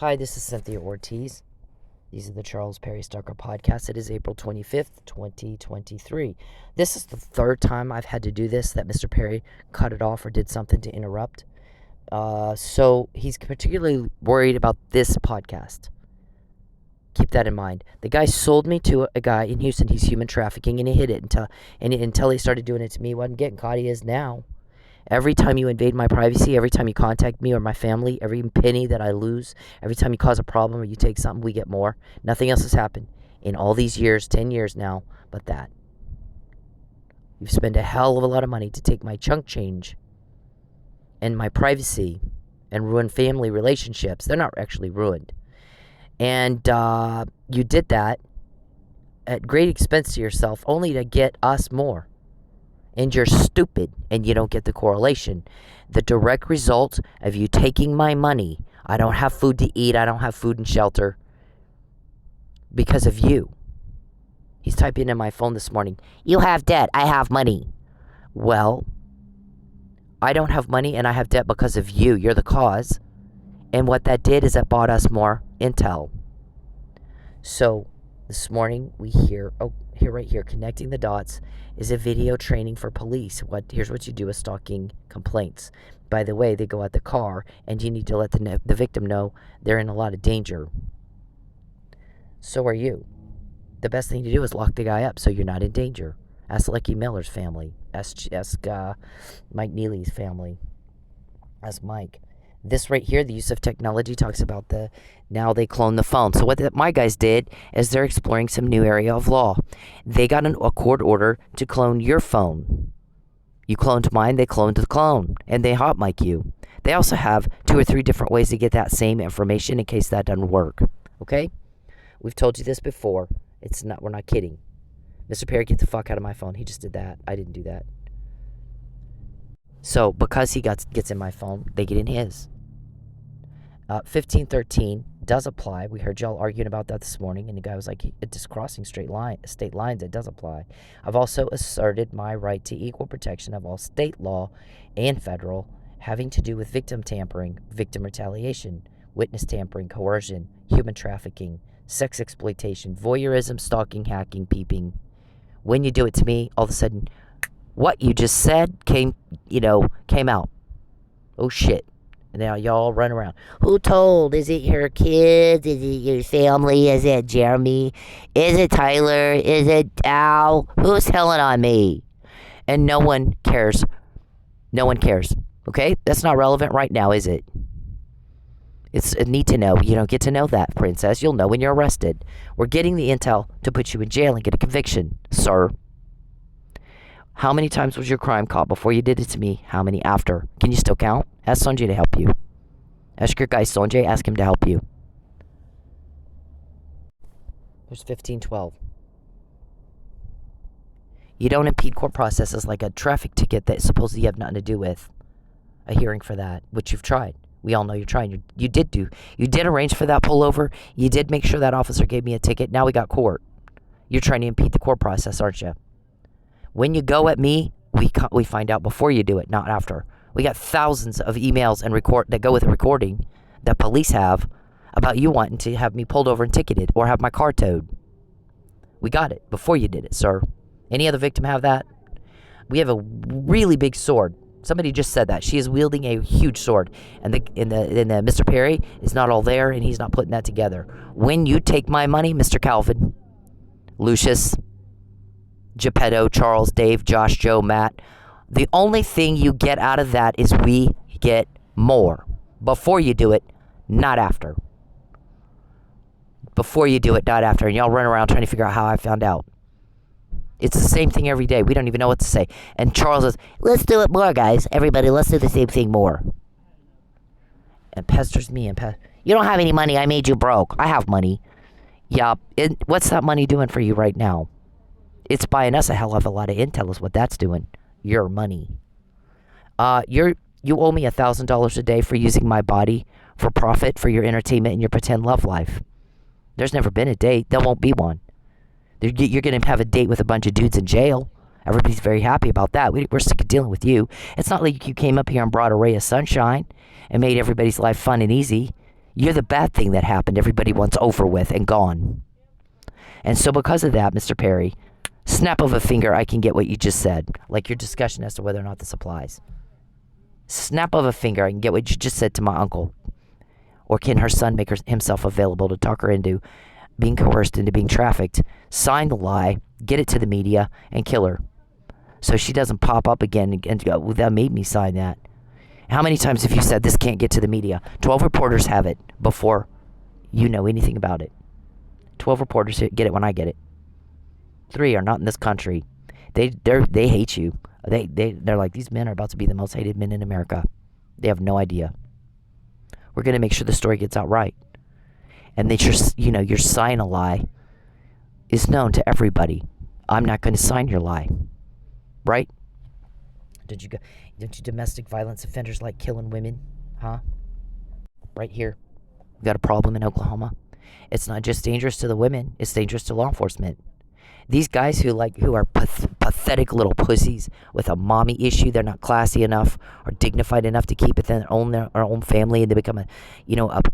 Hi, this is Cynthia Ortiz. These are the Charles Perry Stalker podcast. It is April 25th, 2023. This is the third time I've had to do this, that Mr. Perry cut it off or did something to interrupt. So he's particularly worried about this podcast. Keep that in mind. The guy sold me to a guy in Houston. He's human trafficking, and he hid it until he started doing it to me. He wasn't getting caught. He is now. Every time you invade my privacy, every time you contact me or my family, every penny that I lose, every time you cause a problem or you take something, we get more. Nothing else has happened in all these years, 10 years now, but that. You've spent a hell of a lot of money to take my chunk change and my privacy and ruin family relationships. They're not actually ruined. And you did that at great expense to yourself, only to get us more. And you're stupid, and you don't get the correlation. The direct result of you taking my money, I don't have food to eat, I don't have food and shelter, because of you. He's typing in my phone this morning, you have debt, I have money. Well, I don't have money and I have debt because of you. You're the cause. And what that did is it bought us more intel. So this morning we hear, right here, connecting the dots is a video training for police. Here's what you do with stalking complaints. By the way, they go out the car, and you need to let the victim know they're in a lot of danger. So are you. The best thing to do is lock the guy up so you're not in danger. Ask Lucky Miller's family. Ask Mike Neely's family. Ask Mike. This right here, the use of technology, talks about now they clone the phone. So what my guys did is they're exploring some new area of law. They got a court order to clone your phone. You cloned mine, they cloned the clone, and they hot mic you. They also have 2 or 3 different ways to get that same information in case that doesn't work. Okay? We've told you this before. We're not kidding. Mr. Perry, get the fuck out of my phone. He just did that. I didn't do that. So, because he gets in my phone, they get in his. 1513 does apply. We heard y'all arguing about that this morning, and the guy was like, it's crossing state lines. It does apply. I've also asserted my right to equal protection of all state law and federal having to do with victim tampering, victim retaliation, witness tampering, coercion, human trafficking, sex exploitation, voyeurism, stalking, hacking, peeping. When you do it to me, all of a sudden, what you just said came out. Oh shit. And now y'all run around. Who told? Is it your kids? Is it your family? Is it Jeremy? Is it Tyler? Is it Al? Who's telling on me? And no one cares. No one cares. Okay? That's not relevant right now, is it? It's a need to know. You don't get to know that, princess. You'll know when you're arrested. We're getting the intel to put you in jail and get a conviction, sir. How many times was your crime caught before you did it to me? How many after? Can you still count? Ask Sanjay to help you. Ask your guy Sanjay, ask him to help you. There's 1512. You don't impede court processes like a traffic ticket that supposedly you have nothing to do with. A hearing for that, which you've tried. We all know you're trying. You did arrange for that pullover. You did make sure that officer gave me a ticket. Now we got court. You're trying to impede the court process, aren't you? When you go at me, we find out before you do it, not after. We got thousands of emails and that go with a recording that police have about you wanting to have me pulled over and ticketed or have my car towed. We got it before you did it, sir. Any other victim have that? We have a really big sword. Somebody just said that. She is wielding a huge sword. And the Mr. Perry is not all there, and he's not putting that together. When you take my money, Mr. Calvin, Lucius, Geppetto, Charles, Dave, Josh, Joe, Matt, the only thing you get out of that is we get more. Before you do it, not after. Before you do it, not after. And y'all run around trying to figure out how I found out. It's the same thing every day. We don't even know what to say. And Charles says, let's do it more, guys. Everybody, let's do the same thing more. And pesters me. You don't have any money. I made you broke. I have money. Yeah. What's that money doing for you right now? It's buying us a hell of a lot of intel is what that's doing. Your money. You owe me $1,000 a day for using my body for profit, for your entertainment, and your pretend love life. There's never been a date. There won't be one. You're going to have a date with a bunch of dudes in jail. Everybody's very happy about that. We're sick of dealing with you. It's not like you came up here and brought a ray of sunshine and made everybody's life fun and easy. You're the bad thing that happened everybody wants over with and gone. And so because of that, Mr. Perry, snap of a finger, I can get what you just said. Like your discussion as to whether or not this applies. Snap of a finger, I can get what you just said to my uncle. Or can her son make himself available to talk her into being coerced into being trafficked, sign the lie, get it to the media, and kill her. So she doesn't pop up again and go, well, that made me sign that. How many times have you said this can't get to the media? 12 reporters have it before you know anything about it. 12 reporters get it when I get it. 3 are not in this country. They hate you. They're like, these men are about to be the most hated men in America. They have no idea. We're going to make sure the story gets out right. And that your sign a lie is known to everybody. I'm not going to sign your lie. Right? Don't you domestic violence offenders like killing women? Huh? Right here. We've got a problem in Oklahoma. It's not just dangerous to the women. It's dangerous to law enforcement. These guys who are pathetic little pussies with a mommy issue, they're not classy enough or dignified enough to keep it in their own family, and they become a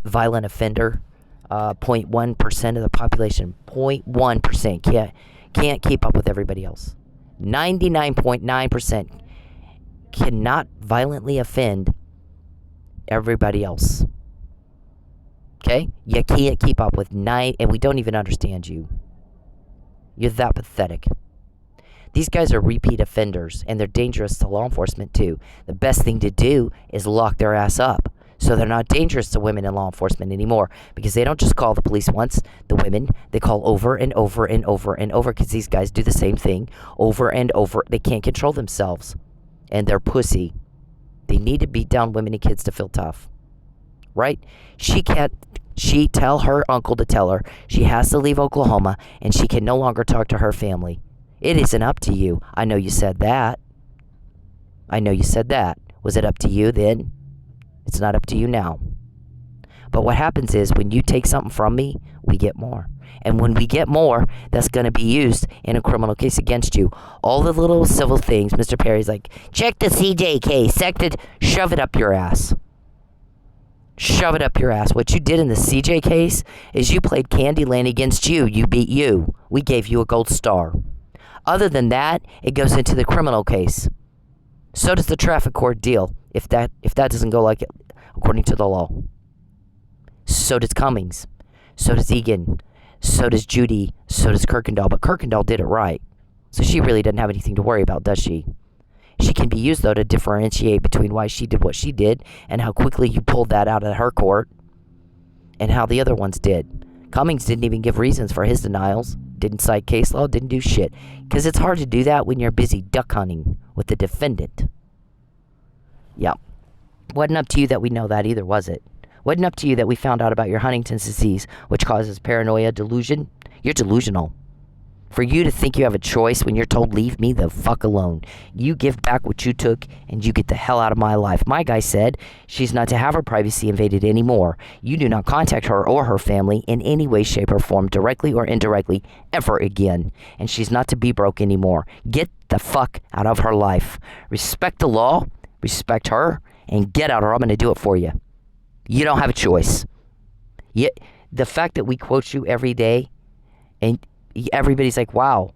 violent offender. 0.1% of the population, 0.1% can't keep up with everybody else. 99.9% cannot violently offend everybody else. Okay? You can't keep up with 9, and we don't even understand you. You're that pathetic. These guys are repeat offenders, and they're dangerous to law enforcement too. The best thing to do is lock their ass up, so they're not dangerous to women in law enforcement anymore, because they don't just call the police once, the women, they call over and over and over and over, because these guys do the same thing over and over. They can't control themselves, and they're pussy. They need to beat down women and kids to feel tough, right? She tell her uncle to tell her she has to leave Oklahoma, and she can no longer talk to her family. It isn't up to you. I know you said that. Was it up to you then? It's not up to you now. But what happens is when you take something from me, we get more. And when we get more, that's going to be used in a criminal case against you. All the little civil things, Mr. Perry's like, check the CJ case, shove it up your ass. Shove it up your ass. What you did in the CJ case is you played Candyland against you. You beat you. We gave you a gold star. Other than that, it goes into the criminal case. So does the traffic court deal, if that doesn't go like it, according to the law. So does Cummings. So does Eagan. So does Judy. So does Kirkendall. But Kirkendall did it right. So she really doesn't have anything to worry about, does she? She can be used, though, to differentiate between why she did what she did and how quickly you pulled that out of her court and how the other ones did. Cummings didn't even give reasons for his denials. Didn't cite case law. Didn't do shit. Because it's hard to do that when you're busy duck hunting with the defendant. Yeah. Wasn't up to you that we know that either, was it? Wasn't up to you that we found out about your Huntington's disease, which causes paranoia, delusion? You're delusional. For you to think you have a choice when you're told, leave me the fuck alone. You give back what you took, and you get the hell out of my life. My guy said she's not to have her privacy invaded anymore. You do not contact her or her family in any way, shape, or form, directly or indirectly, ever again. And she's not to be broke anymore. Get the fuck out of her life. Respect the law, respect her, and get out, or I'm going to do it for you. You don't have a choice. Yet the fact that we quote you every day, and everybody's like, wow,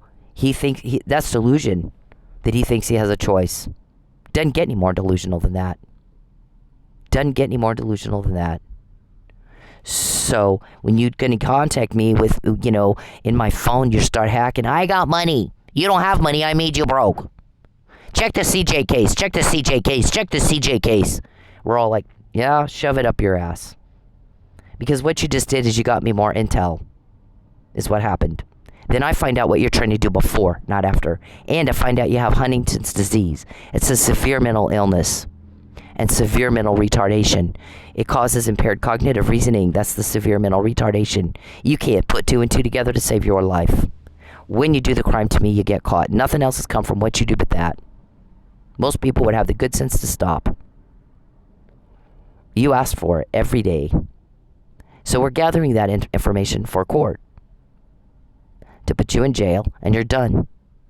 that's delusion, that he thinks he has a choice. Doesn't get any more delusional than that. So when you're going to contact me with, in my phone, you start hacking, I got money. You don't have money. I made you broke. Check the CJ case. Check the CJ case. Check the CJ case. We're all like, yeah, shove it up your ass. Because what you just did is you got me more intel, is what happened. Then I find out what you're trying to do before, not after. And I find out you have Huntington's disease. It's a severe mental illness and severe mental retardation. It causes impaired cognitive reasoning. That's the severe mental retardation. You can't put 2 and 2 together to save your life. When you do the crime to me, you get caught. Nothing else has come from what you do but that. Most people would have the good sense to stop. You asked for it every day. So we're gathering that information for court to put you in jail, and you're done.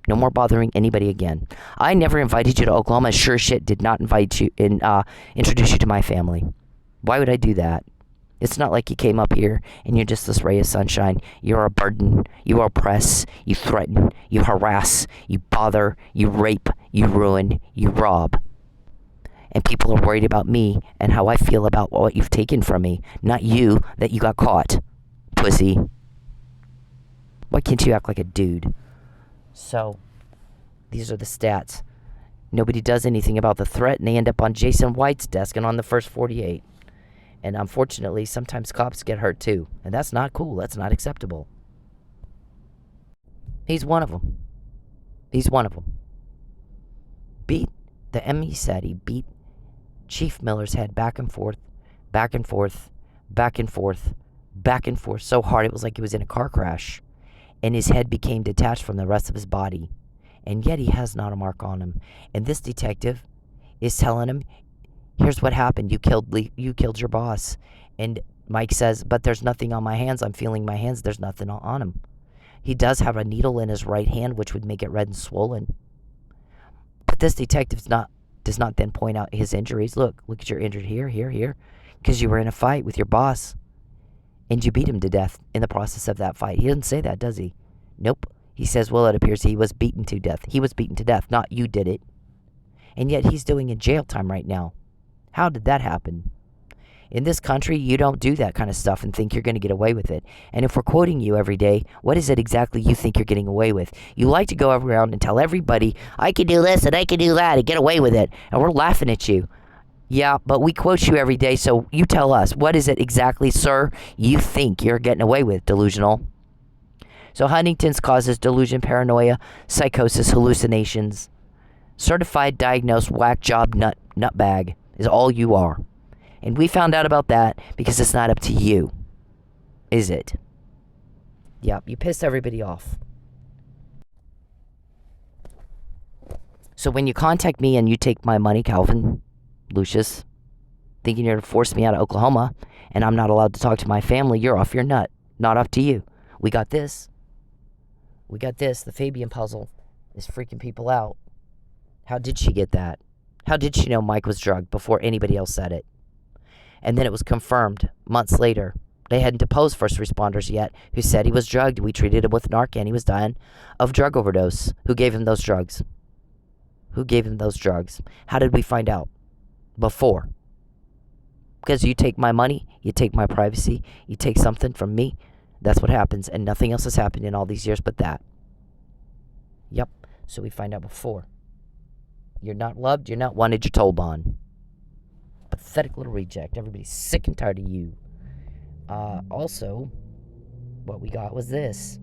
No more bothering anybody again. I never invited you to Oklahoma. Sure shit did not invite you introduce you to my family. Why would I do that? It's not like you came up here and you're just this ray of sunshine. You're a burden. You oppress. You threaten. You harass. You bother. You rape. You ruin. You rob. And people are worried about me and how I feel about what you've taken from me. Not you, that you got caught. Pussy. Why can't you act like a dude? So, these are the stats. Nobody does anything about the threat, and they end up on Jason White's desk and on the first 48. And unfortunately, sometimes cops get hurt too. And that's not cool. That's not acceptable. He's one of them. He's one of them. The ME said he beat Chief Miller's head back and forth, back and forth, back and forth, back and forth so hard it was like he was in a car crash. And his head became detached from the rest of his body. And yet he has not a mark on him. And this detective is telling him, here's what happened. You killed your boss. And Mike says, but there's nothing on my hands. I'm feeling my hands. There's nothing on him. He does have a needle in his right hand, which would make it red and swollen. But this detective does not then point out his injuries. Look at your injured here. Because you were in a fight with your boss. And you beat him to death in the process of that fight. He doesn't say that, does he? Nope. He says, well, it appears he was beaten to death. He was beaten to death, not you did it. And yet he's doing in jail time right now. How did that happen? In this country, you don't do that kind of stuff and think you're going to get away with it. And if we're quoting you every day, what is it exactly you think you're getting away with? You like to go around and tell everybody, I can do this and I can do that and get away with it. And we're laughing at you. Yeah, but we quote you every day, so you tell us, what is it exactly, sir, you think you're getting away with, delusional? So Huntington's causes delusion, paranoia, psychosis, hallucinations. Certified diagnosed whack job nutbag is all you are. And we found out about that because it's not up to you. Is it? Yep, you pissed everybody off. So when you contact me and you take my money, Calvin, Lucius, thinking you're going to force me out of Oklahoma and I'm not allowed to talk to my family, you're off your nut. Not up to you. We got this. The Fabian puzzle is freaking people out. How did she get that? How did she know Mike was drugged before anybody else said it? And then it was confirmed months later. They hadn't deposed first responders yet who said he was drugged. We treated him with Narcan. He was dying of drug overdose. Who gave him those drugs? How did we find out? Before. Because you take my money, you take my privacy, you take something from me. That's what happens, and nothing else has happened in all these years but that. Yep, so we find out before. You're not loved, you're not wanted, you're told on. Pathetic little reject. Everybody's sick and tired of you. Also, what we got was this.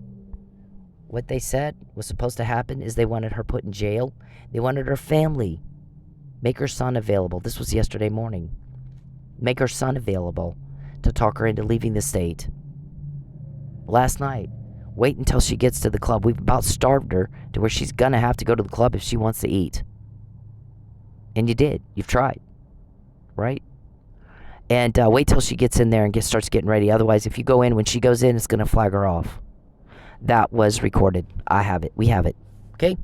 What they said was supposed to happen is they wanted her put in jail. They wanted her family. Make her son available. This was yesterday morning. Make her son available to talk her into leaving the state. Last night, wait until she gets to the club. We've about starved her to where she's going to have to go to the club if she wants to eat. And you did. You've tried. Right? And wait till she gets in there and starts getting ready. Otherwise, if you go in, when she goes in, it's going to flag her off. That was recorded. I have it. We have it. Okay?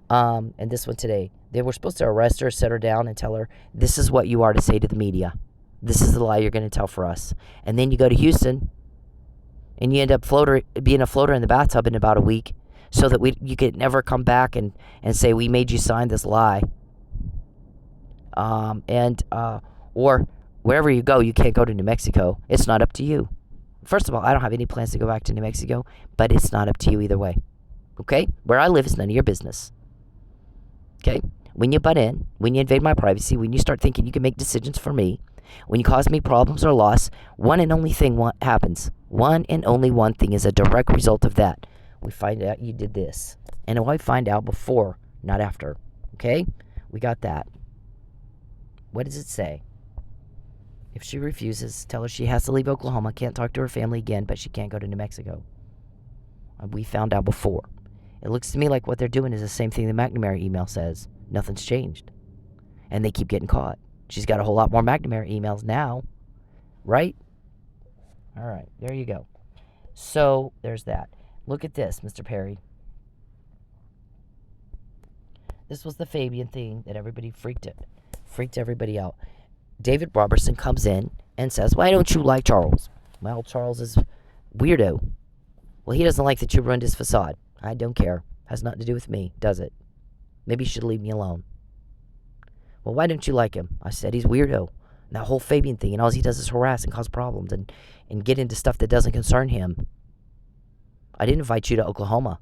And this one today. They were supposed to arrest her, set her down, and tell her, this is what you are to say to the media. This is the lie you're going to tell for us. And then you go to Houston, and you end up being a floater in the bathtub in about a week, so that you could never come back and say, we made you sign this lie. Or wherever you go, you can't go to New Mexico. It's not up to you. First of all, I don't have any plans to go back to New Mexico, but it's not up to you either way. Okay? Where I live is none of your business. Okay? When you butt in, when you invade my privacy, when you start thinking you can make decisions for me, when you cause me problems or loss, one and only thing happens. One and only one thing is a direct result of that. We find out you did this. And I find out before, not after. Okay? We got that. What does it say? If she refuses, tell her she has to leave Oklahoma, can't talk to her family again, but she can't go to New Mexico. We found out before. It looks to me like what they're doing is the same thing the McNamara email says. Nothing's changed. And they keep getting caught. She's got a whole lot more McNamara emails now. Right? All right. There you go. So, there's that. Look at this, Mr. Perry. This was the Fabian thing that everybody freaked everybody out. David Robertson comes in and says, why don't you like Charles? Well, Charles is weirdo. Well, he doesn't like that you ruined his facade. I don't care. Has nothing to do with me, does it? Maybe you should leave me alone. Well, why don't you like him? I said he's weirdo. And that whole Fabian thing, and all he does is harass and cause problems and get into stuff that doesn't concern him. I didn't invite you to Oklahoma.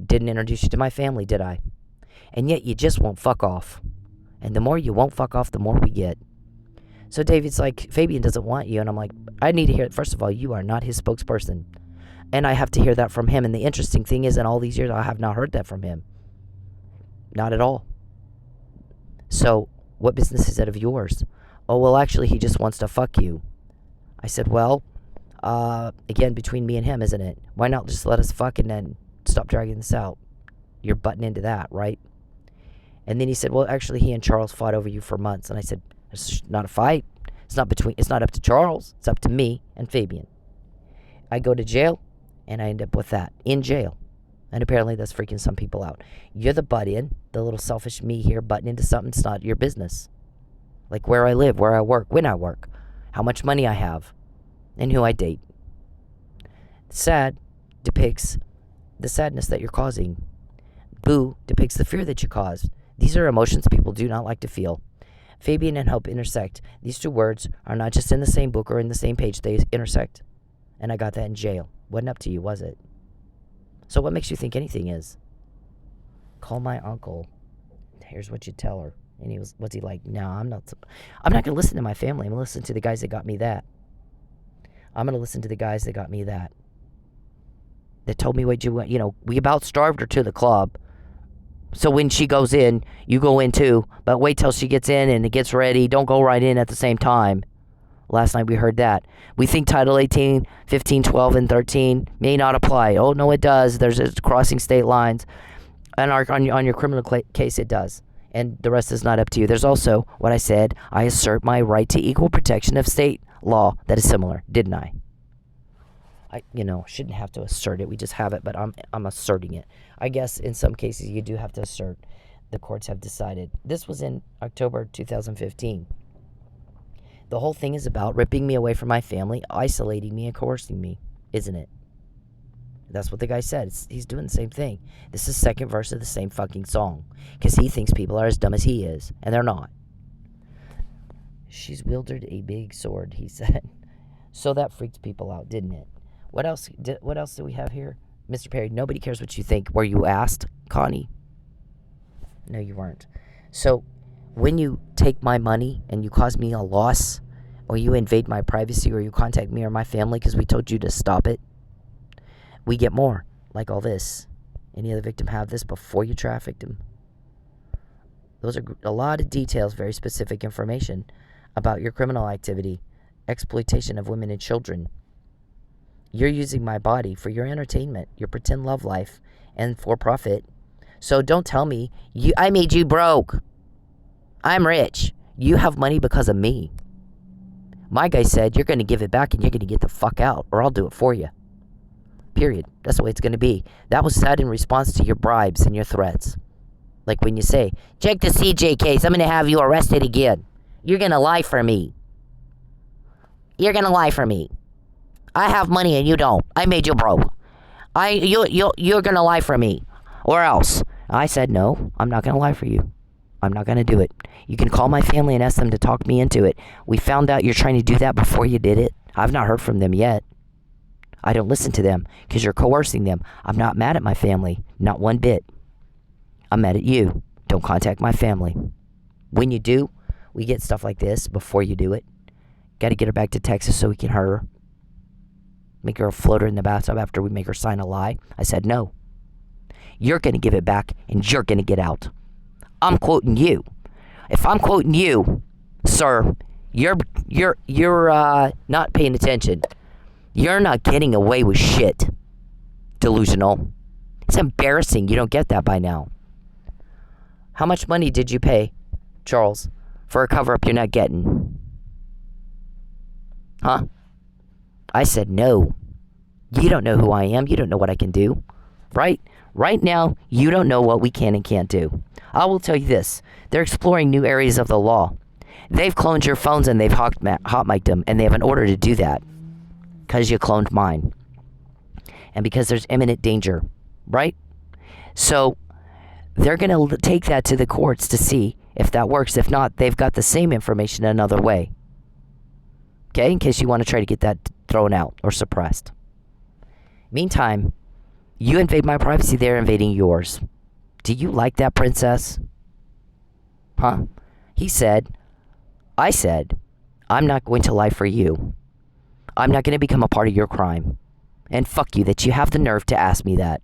Didn't introduce you to my family, did I? And yet you just won't fuck off. And the more you won't fuck off, the more we get. So David's like, Fabian doesn't want you. And I'm like, I need to hear it. First of all, you are not his spokesperson. And I have to hear that from him. And the interesting thing is, in all these years, I have not heard that from him. Not at all. So what business is that of yours? Oh, well, actually, he just wants to fuck you. I said, well, again, between me and him, isn't it? Why not just let us fuck and then stop dragging this out? You're butting into that, right? And then he said, well, actually, he and Charles fought over you for months. And I said, it's not a fight. It's not up to Charles. It's up to me and Fabian. I go to jail, and I end up with that, in jail. And apparently that's freaking some people out. You're the butt-in, the little selfish me here butting into something. It's not your business. Like where I live, where I work, when I work, how much money I have, and who I date. Sad depicts the sadness that you're causing. Boo depicts the fear that you caused. These are emotions people do not like to feel. Fabian and hope intersect. These two words are not just in the same book or in the same page. They intersect. And I got that in jail. Wasn't up to you, was it? So what makes you think anything is? Call my uncle. Here's what you tell her. And what's he like? No, I'm not going to listen to my family. I'm going to listen to the guys that got me that. I'm going to listen to the guys that got me that. That told me what you want. You know, we about starved her to the club. So when she goes in, you go in too. But wait till she gets in and it gets ready. Don't go right in at the same time. Last night we heard that. We think Title 18, 15, 12, and 13 may not apply. Oh, no, it does. There's crossing state lines. And on your criminal case, it does. And the rest is not up to you. There's also what I said. I assert my right to equal protection of state law that is similar, didn't I? I shouldn't have to assert it. We just have it, but I'm asserting it. I guess in some cases you do have to assert. The courts have decided. This was in October 2015. The whole thing is about ripping me away from my family, isolating me, and coercing me, isn't it? That's what the guy said. He's doing the same thing. This is second verse of the same fucking song. Because he thinks people are as dumb as he is. And they're not. She's wielded a big sword, he said. So that freaked people out, didn't it? What else do we have here? Mr. Perry, nobody cares what you think. Were you asked, Connie? No, you weren't. So, when you take my money and you cause me a loss, or you invade my privacy, or you contact me or my family because we told you to stop it, we get more, like all this. Any other victim have this before you trafficked him? Those are a lot of details, very specific information about your criminal activity, exploitation of women and children. You're using my body for your entertainment, your pretend love life, and for profit. So don't tell me, I made you broke. I'm rich. You have money because of me. My guy said, you're going to give it back and you're going to get the fuck out, or I'll do it for you. Period. That's the way it's going to be. That was said in response to your bribes and your threats. Like when you say, check the CJ case, I'm going to have you arrested again. You're going to lie for me. You're going to lie for me. I have money and you don't. I made you broke. You're going to lie for me. Or else. I said, no, I'm not going to lie for you. I'm not going to do it. You can call my family and ask them to talk me into it. We found out you're trying to do that before you did it. I've not heard from them yet. I don't listen to them because you're coercing them. I'm not mad at my family. Not one bit. I'm mad at you. Don't contact my family. When you do, we get stuff like this before you do it. Got to get her back to Texas so we can hurt her. Make her a floater in the bathtub after we make her sign a lie. I said no. You're going to give it back and you're going to get out. I'm quoting you. If I'm quoting you, sir, you're not paying attention. You're not getting away with shit. Delusional. It's embarrassing you don't get that by now. How much money did you pay, Charles, for a cover-up you're not getting? Huh? I said no. You don't know who I am. You don't know what I can do. Right? Right now, you don't know what we can and can't do. I will tell you this. They're exploring new areas of the law. They've cloned your phones and they've hot mic'd them, and they have an order to do that because you cloned mine and because there's imminent danger, right? So they're going to take that to the courts to see if that works. If not, they've got the same information another way. Okay, in case you want to try to get that thrown out or suppressed. Meantime, you invade my privacy, they're invading yours. Do you like that, princess? Huh? I said, I'm not going to lie for you. I'm not going to become a part of your crime. And fuck you that you have the nerve to ask me that.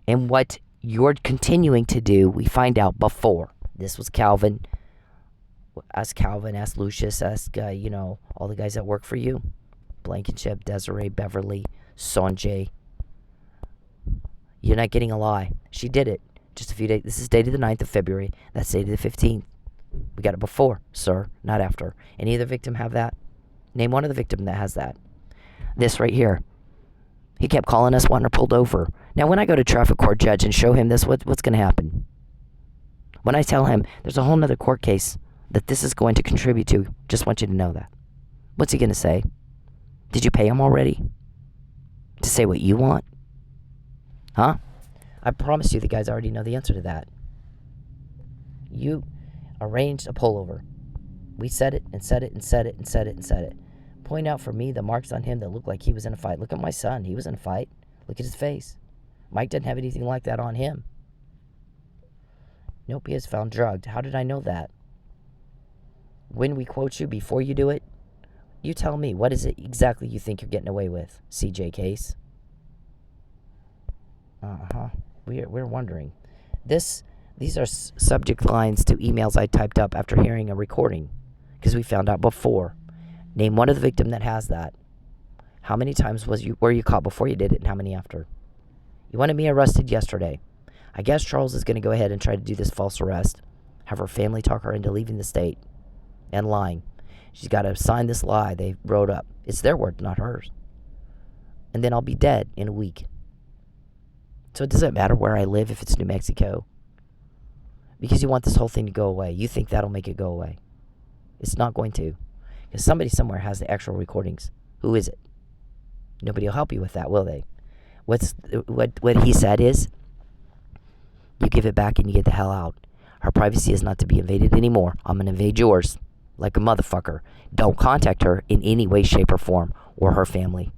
And what you're continuing to do, we find out before. This was Calvin. Ask Calvin, ask Lucius, ask, all the guys that work for you. Blankenship, Desiree, Beverly, Sanjay. You're not getting a lie. She did it. Just a few days. This is dated the 9th of February. That's dated the 15th. We got it before, sir, not after. Any other victim have that? Name one of the victim that has that. This right here. He kept calling us, wanting her pulled over. Now, when I go to traffic court judge and show him this, what's going to happen? When I tell him there's a whole nother court case that this is going to contribute to, just want you to know that. What's he going to say? Did you pay him already? To say what you want? Huh? I promise you the guys already know the answer to that. You arranged a pullover. We said it and said it and said it and said it and said it. Point out for me the marks on him that look like he was in a fight. Look at my son. He was in a fight. Look at his face. Mike doesn't have anything like that on him. Nope, he is found drugged. How did I know that? When we quote you before you do it, you tell me, what is it exactly you think you're getting away with, CJ case? We're wondering. These are subject lines to emails I typed up after hearing a recording, because we found out before. Name one of the victim that has that. How many times were you caught before you did it, and how many after? You wanted me arrested yesterday. I guess Charles is going to go ahead and try to do this false arrest. Have her family talk her into leaving the state and lying. She's got to sign this lie they wrote up. It's their word, not hers. And then I'll be dead in a week. So it doesn't matter where I live if it's New Mexico. Because you want this whole thing to go away. You think that'll make it go away. It's not going to. Because somebody somewhere has the actual recordings. Who is it? Nobody will help you with that, will they? What he said is, you give it back and you get the hell out. Her privacy is not to be invaded anymore. I'm going to invade yours like a motherfucker. Don't contact her in any way, shape, or form, or her family.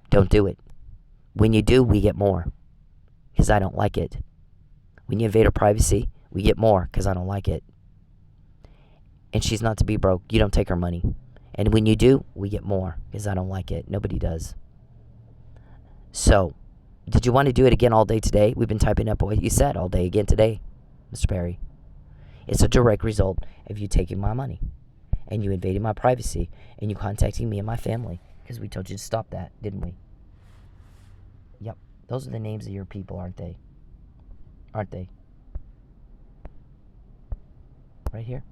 Don't do it. When you do, we get more, because I don't like it. When you invade her privacy, we get more, because I don't like it. And she's not to be broke. You don't take her money. And when you do, we get more, because I don't like it. Nobody does. So, did you want to do it again all day today? We've been typing up what you said all day again today, Mr. Perry. It's a direct result of you taking my money, and you invading my privacy, and you contacting me and my family, because we told you to stop that, didn't we? Yep. Those are the names of your people, aren't they? Aren't they? Right here.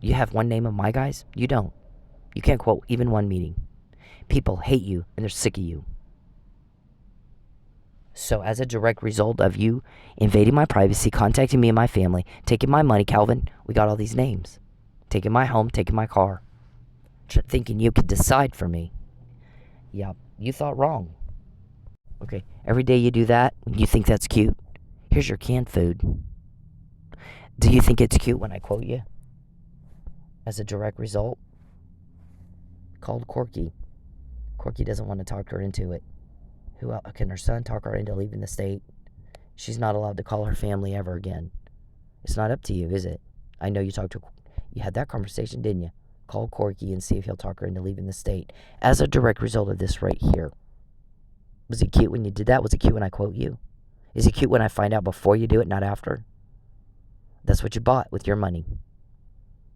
You have one name of my guys? You don't. You can't quote even one meeting. People hate you, and they're sick of you. So as a direct result of you invading my privacy, contacting me and my family, taking my money, Calvin, we got all these names. Taking my home, taking my car. Thinking you could decide for me. Yep. You thought wrong. Okay, every day you do that, you think that's cute. Here's your canned food. Do you think it's cute when I quote you? As a direct result? Called Corky. Corky doesn't want to talk her into it. Who else? Can her son talk her into leaving the state? She's not allowed to call her family ever again. It's not up to you, is it? I know you had that conversation, didn't you? Call Corky and see if he'll talk her into leaving the state. As a direct result of this right here. Was it cute when you did that? Was it cute when I quote you? Is it cute when I find out before you do it, not after? That's what you bought with your money.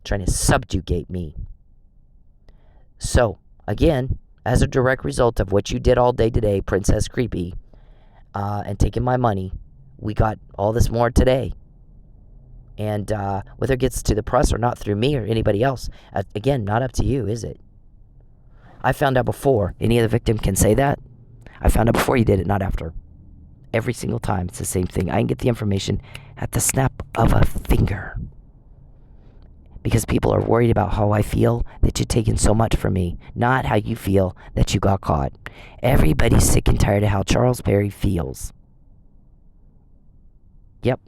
Trying to subjugate me. So, again, as a direct result of what you did all day today, Princess Creepy, and taking my money, we got all this more today. And whether it gets to the press or not through me or anybody else, again, not up to you, is it? I found out before. Any other victim can say that. I found out before you did it, not after. Every single time, it's the same thing. I can get the information at the snap of a finger. because people are worried about how I feel that you've taken so much from me, not how you feel that you got caught. Everybody's sick and tired of how Charles Perry feels. Yep,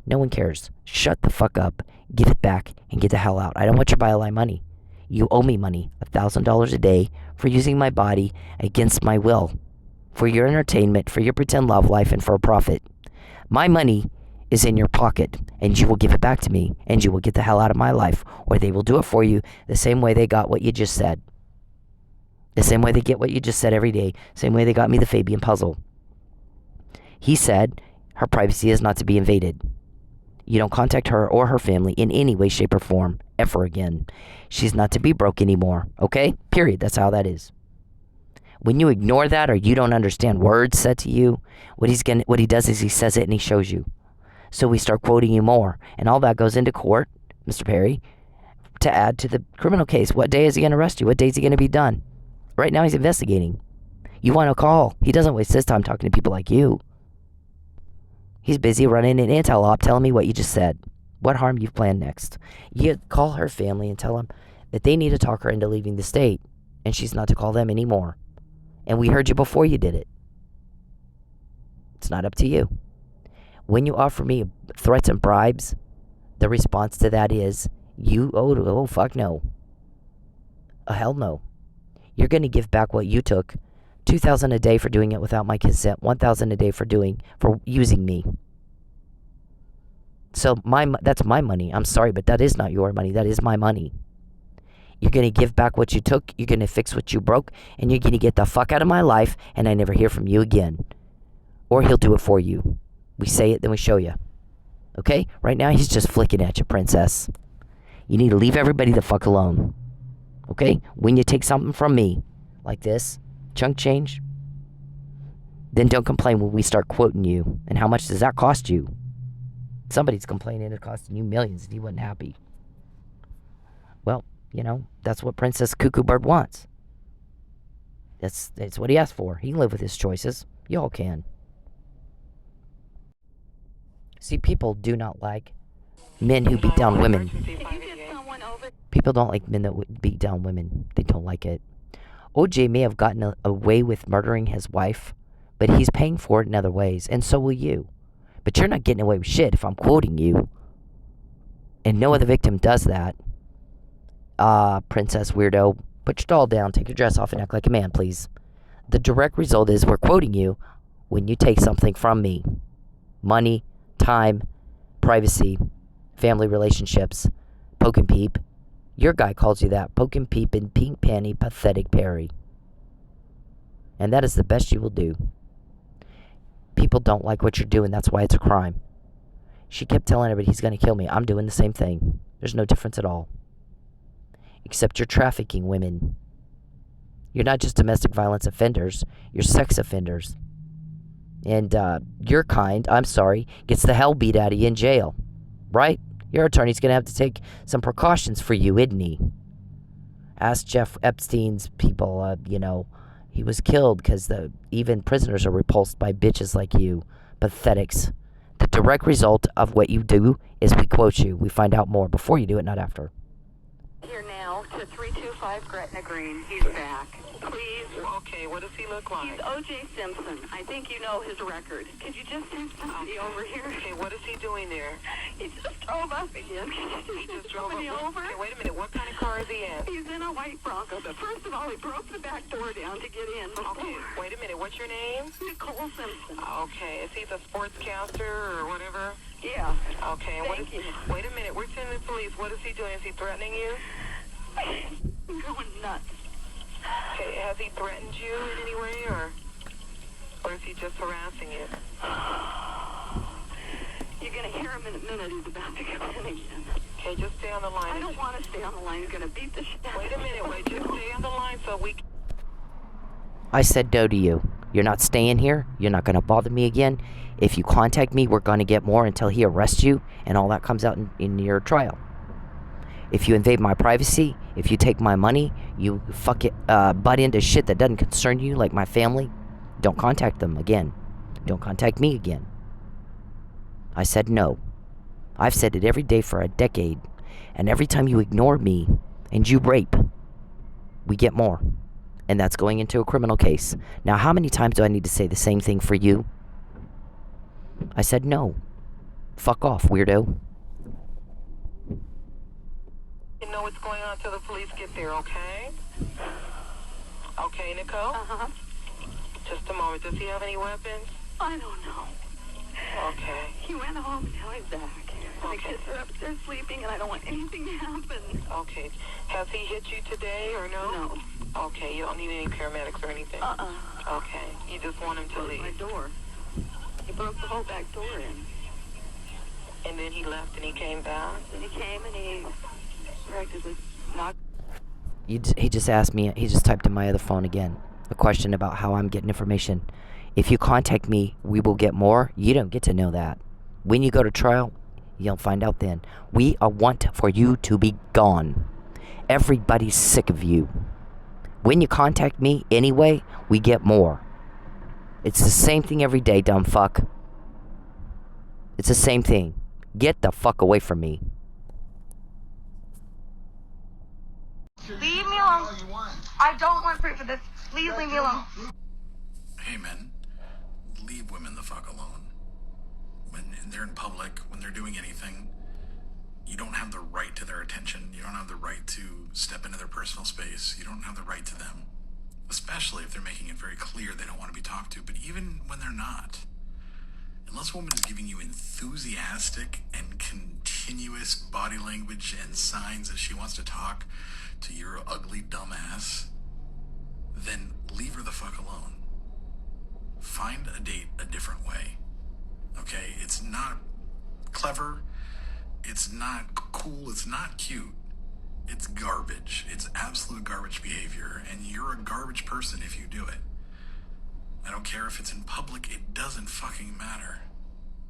no one cares. Shut the fuck up, give it back, and get the hell out. I don't want your byline money. You owe me money, $1,000 a day, for using my body against my will, for your entertainment, for your pretend love life, and for a profit. My money is in your pocket, and you will give it back to me, and you will get the hell out of my life, or they will do it for you the same way they got what you just said. The same way they get what you just said every day, same way they got me the Fabian puzzle. He said her privacy is not to be invaded. You don't contact her or her family in any way, shape, or form ever again. She's not to be broke anymore, okay? Period. That's how that is. When you ignore that or you don't understand words said to you, what he does is he says it and he shows you. So we start quoting you more. And all that goes into court, Mr. Perry, to add to the criminal case. What day is he going to arrest you? What day is he going to be done? Right now he's investigating. You want to call. He doesn't waste his time talking to people like you. He's busy running an intel op telling me what you just said. What harm you've planned next. You call her family and tell them that they need to talk her into leaving the state. And she's not to call them anymore. And we heard you before you did it. It's not up to you. When you offer me threats and bribes, the response to that is, oh fuck no. Hell no. You're going to give back what you took. $2,000 a day for doing it without my consent. $1,000 a day for using me. So that's my money. I'm sorry, but that is not your money. That is my money. You're going to give back what you took. You're going to fix what you broke. And you're going to get the fuck out of my life. And I never hear from you again. Or he'll do it for you. We say it, then we show you. Okay? Right now, he's just flicking at you, princess. You need to leave everybody the fuck alone. Okay? When you take something from me, like this, chunk change, then don't complain when we start quoting you. And how much does that cost you? Somebody's complaining it's costing you millions and he wasn't happy. Well, that's what Princess Cuckoo Bird wants. That's what he asked for. He can live with his choices. Y'all can. See, people do not like men who beat down women. People don't like men that beat down women. They don't like it. OJ may have gotten away with murdering his wife, but he's paying for it in other ways, and so will you. But you're not getting away with shit if I'm quoting you. And no other victim does that. Princess weirdo, put your doll down, take your dress off, and act like a man, please. The direct result is we're quoting you when you take something from me. Money, time, privacy, family relationships, poke and peep. Your guy calls you that, poke and peep and pink panty pathetic Perry. And that is the best you will do. People don't like what you're doing, that's why it's a crime. She kept telling everybody he's going to kill me. I'm doing the same thing. There's no difference at all. Except you're trafficking women. You're not just domestic violence offenders, you're sex offenders. And your kind, I'm sorry, gets the hell beat out of you in jail. Right? Your attorney's going to have to take some precautions for you, isn't he? Ask Jeff Epstein's people, he was killed because even prisoners are repulsed by bitches like you. Pathetics. The direct result of what you do is we quote you. We find out more before you do it, not after. Here now to 325 Gretna Green. He's back. Please. Okay, what does he look like? He's O.J. Simpson. I think you know his record. Could you just send somebody over here? Okay, what is he doing there? He just drove up again. He just drove up. Over. Okay, wait a minute. What kind of car is he in? He's in a white Bronco, but first of all, he broke the back door down to get in. Okay, wait a minute. What's your name? Nicole Simpson. Okay, is he the sportscaster or whatever? Yeah. Okay, Thank you. Wait a minute. We're sending the police. What is he doing? Is he threatening you? I'm going nuts. Okay, has he threatened you in any way, or is he just harassing you? You're going to hear him in a minute. He's about to come in again. Okay, just stay on the line. I don't want to stay on the line. He's going to beat the shit out of me. Wait a minute. Just stay on the line so we can... I said no to you. You're not staying here. You're not going to bother me again. If you contact me, we're going to get more until he arrests you, and all that comes out in your trial. If you invade my privacy, if you take my money, you butt into shit that doesn't concern you, like my family, don't contact them again. Don't contact me again. I said no. I've said it every day for a decade. And every time you ignore me and you rape, we get more. And that's going into a criminal case. Now, how many times do I need to say the same thing for you? I said no. Fuck off, weirdo. You know what's going on till the police get there, okay? Okay, Nicole? Uh-huh. Just a moment. Does he have any weapons? I don't know. Okay. He went home, now he's back. The Okay. kids are upstairs sleeping, and I don't want anything to happen. Okay. Has he hit you today or no? No. Okay, you don't need any paramedics or anything? Okay. You just want him to Closed leave. my door. He broke the whole back door in. And then he left and he came back? Then he came and he practically knocked. He just asked me, he just typed in my other phone again, a question about how I'm getting information. If you contact me, we will get more. You don't get to know that. When you go to trial, you'll find out then. We want for you to be gone. Everybody's sick of you. When you contact me anyway, we get more. It's the same thing every day, dumb fuck. It's the same thing. Get the fuck away from me. Leave me alone. I don't want proof of this. Please leave me alone. Hey men, leave women the fuck alone. When they're in public, when they're doing anything, you don't have the right to their attention. You don't have the right to step into their personal space. You don't have the right to them. Especially if they're making it very clear they don't want to be talked to, but even when they're not. Unless a woman is giving you enthusiastic and continuous body language and signs that she wants to talk to your ugly dumbass, then leave her the fuck alone. Find a date a different way. Okay? It's not clever. It's not cool. It's not cute. It's garbage. It's absolute garbage behavior. And you're a garbage person if you do it. I don't care if it's in public. It doesn't fucking matter.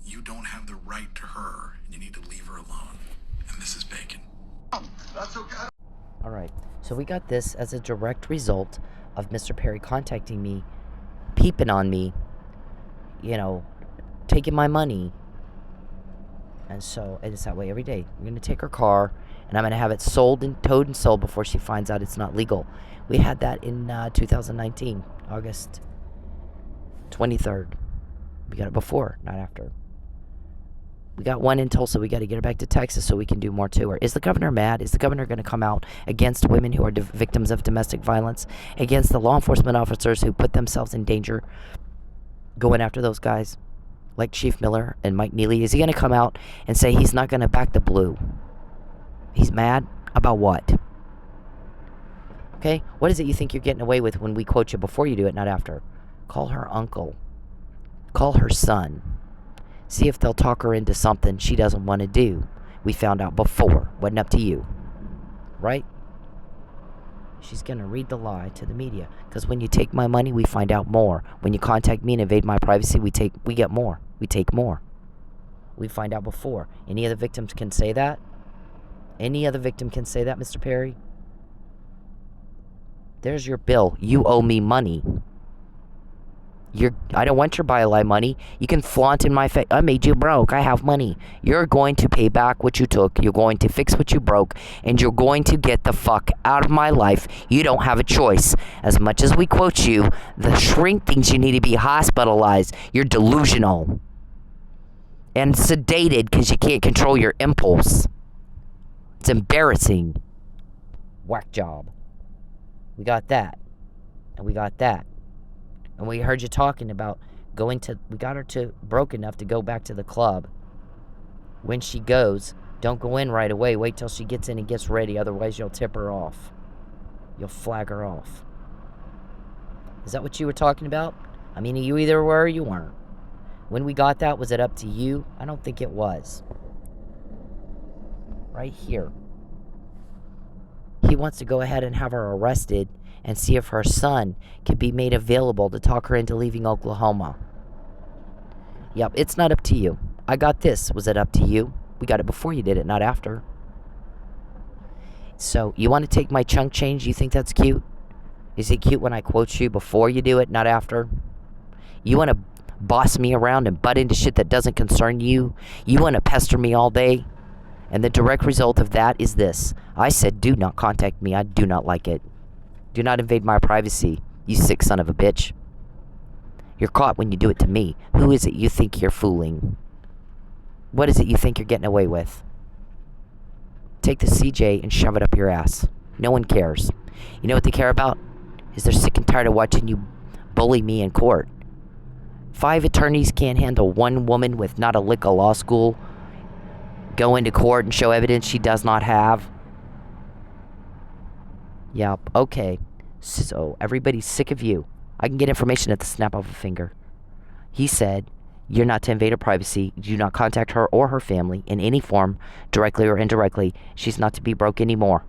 You don't have the right to her. And you need to leave her alone. And this is bacon. That's okay. Alright, so we got this as a direct result of Mr. Perry contacting me, peeping on me, you know, taking my money. And so it's that way every day. We're going to take her car, and I'm going to have it sold and towed and sold before she finds out it's not legal. We had that in 2019, August 23rd. We got it before, not after. We got one in Tulsa. We got to get her back to Texas so we can do more to her. Is the governor mad? Is the governor going to come out against women who are victims of domestic violence, against the law enforcement officers who put themselves in danger, going after those guys like Chief Miller and Mike Neely? Is he going to come out and say he's not going to back the blue? He's mad? About what? Okay? What is it you think you're getting away with when we quote you before you do it, not after? Call her uncle. Call her son. See if they'll talk her into something she doesn't want to do. We found out before. Wasn't up to you. Right? She's going to read the lie to the media. Because when you take my money, we find out more. When you contact me and invade my privacy, we get more. We take more. We find out before. Any other victims can say that? Any other victim can say that, Mr. Perry? There's your bill. You owe me money. I don't want your buy-a-lie money. You can flaunt in my face. I made you broke. I have money. You're going to pay back what you took. You're going to fix what you broke. And you're going to get the fuck out of my life. You don't have a choice. As much as we quote you, the shrink thinks you need to be hospitalized. You're delusional. And sedated because you can't control your impulse. It's embarrassing. Whack job. We got that. And we got that. And we heard you talking about we got her broke enough to go back to the club. When she goes, don't go in right away. Wait till she gets in and gets ready. Otherwise, you'll tip her off. You'll flag her off. Is that what you were talking about? I mean, you either were or you weren't. When we got that, was it up to you? I don't think it was. Right here. He wants to go ahead and have her arrested and see if her son could be made available to talk her into leaving Oklahoma. Yep, it's not up to you. I got this. Was it up to you? We got it before you did it, not after. So, you want to take my chunk change? You think that's cute? Is it cute when I quote you before you do it, not after? You want to boss me around and butt into shit that doesn't concern you? You want to pester me all day? And the direct result of that is this. I said, do not contact me. I do not like it. Do not invade my privacy, you sick son of a bitch. You're caught when you do it to me. Who is it you think you're fooling? What is it you think you're getting away with? Take the CJ and shove it up your ass. No one cares. You know what they care about? Is they're sick and tired of watching you bully me in court. 5 attorneys can't handle one woman with not a lick of law school go into court and show evidence she does not have. Yep, okay. So everybody's sick of you. I can get information at the snap of a finger. He said, you're not to invade her privacy. Do not contact her or her family in any form, directly or indirectly. She's not to be broke anymore.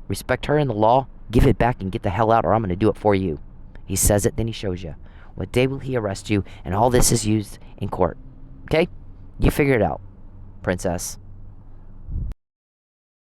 Respect her and the law. Give it back and get the hell out, or I'm going to do it for you. He says it, then he shows you. What day will he arrest you? And all this is used in court. Okay? You figure it out, princess.